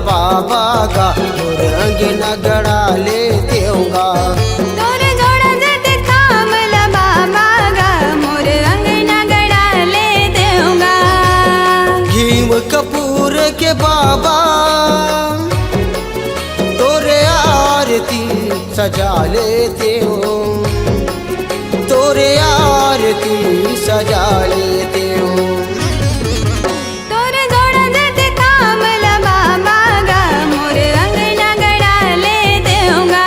बाबा गा मोर अंगना गड़ा लेते होगा। तोर जोड़ा जत खामल बाबा गा मोर अंगना गड़ा लेते होगा। घीम कपूर के बाबा तोरे आरती सजा लेते हो, तोरे आरती सजा लेते हो। तोर जोड़ा जत खामल बाबा गा मोर अंगना गड़ा लेते होगा।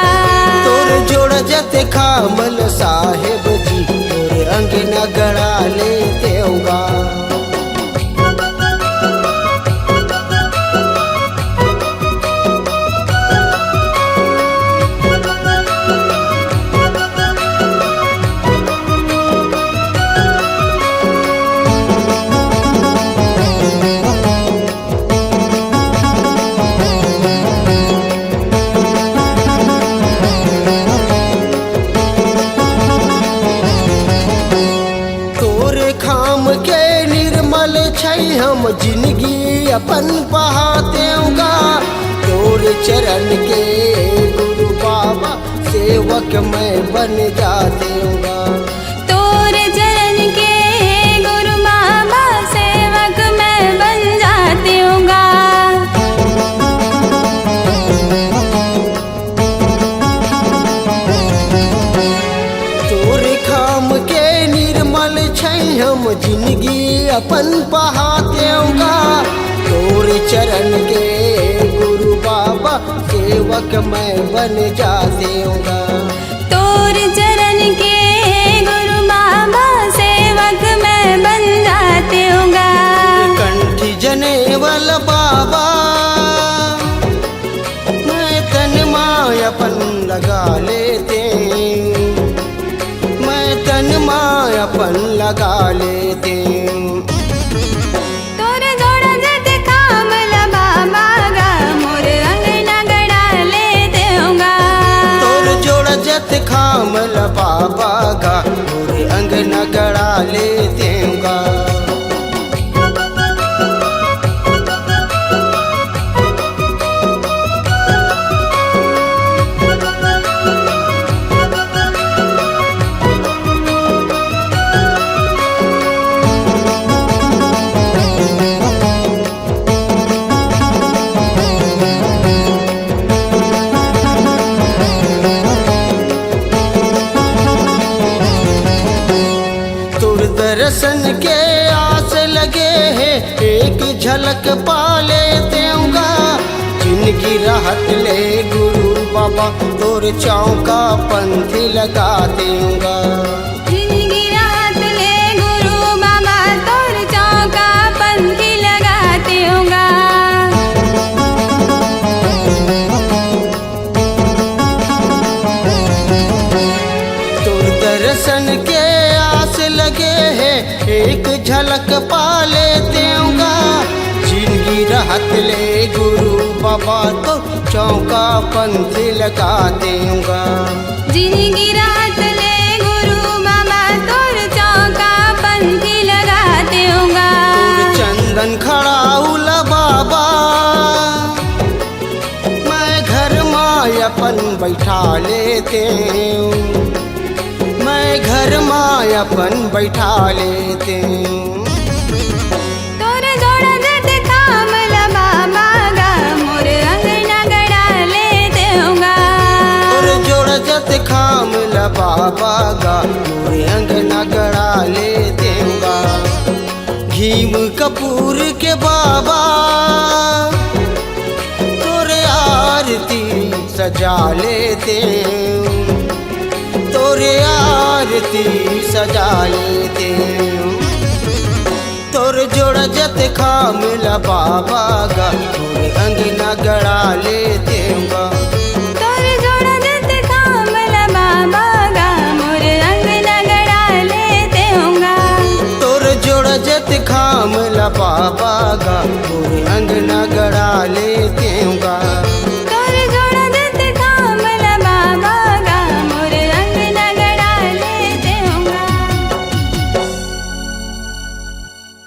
तोर जोड़ जत खामल साहेब जी मोर अंगना गड़ा लेते होगा। हम जिंदगी अपन बहाते होगा। तोर चरण के गुरु बाबा सेवक मैं बन जाते होगा। तोर चरण के गुरु बाबा सेवक मैं बन जाती होगा। तोर खाम के निर्मल छै हम जिंदगी अपन बहाते होगा। तोर चरण के गुरु बाबा सेवक मैं बन जाते होगा। तोर चरण के गुरु बाबा सेवक मैं बन जाती होगा। कंठी जनेवल बाबा मैं तन माय अपन लगा लेते, मैं तन माय अपन लगा लेते। तोर जोड़ा जत खामल बाबा गा मोर अंगना गड़ा लेते होगा। तोर जोड़ जत खामल बाबा गा मोर अंगना गड़ा लेते होगा। दर्शन के आस लगे है एक झलक पा लेते होगा। जिंदगी राहत ले गुरु बाबा तोर चौका पंथी लगाते होगा। जिंदगी राहत ले गुरु बाबा तोर चौका पंथी लगाते होगा। तोर दर्शन के लगे है एक झलक पा लेते होगा। जिंदगी राहत ले गुरु बाबा तो चौका पंथी लगाते होगा। जिंदगी राहत ले गुरु बाबा तोर चौका पंथी लगाते होगा। तोर चंदन खड़ाउला बाबा मैं घर माय अपन बैठा लेते हूँ, मैं घर माय अपन बैठा लेते हूँ। तोर जोड़ा जत खामल बाबा गा मोर अंगना गड़ा लेते होगा। तोर जोड़ जत खामल बाबा गा मोर अंगना गड़ा लेते होगा। घीम कपूर के बाबा तोरे आरती सजा लेते हूँ, तोरे आरती सजा लेते हूँ। तोर जोड़ जत खामल बाबा गा मोर अंगना गड़ा लेते होगा। तोर जोड़ा जत खामल बाबा गा मोर अंगना गड़ा लेते होगा। तोर जोड़ जत खामल बाबा गा मोर अंगना गड़ा लेते होगा।